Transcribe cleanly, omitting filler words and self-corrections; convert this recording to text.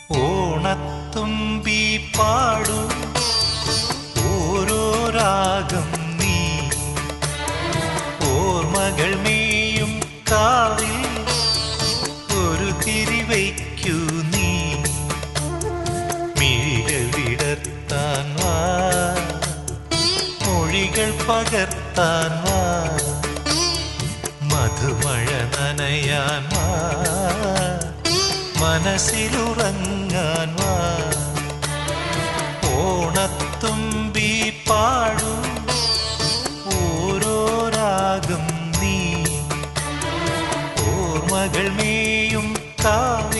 ഓണത്തുമ്പി പാടൂ ഓരോ രാഗം നീ ഓർമ്മകൾ മേയും കാവിൽ ഒരു തിരിവയ്ക്കൂ നീ മിഴികൾ വിടർത്താൻ വാ മൊഴികൾ പകർത്താൻ വാ മധുമഴ നനയാൻ വാ മനസ്സിലുറങ്ങാൻ വാ ഓണത്തുമ്പി പാടൂ ഓരോ രാഗം നീ ഓർമ്മകൾ മേയും കാവിൽ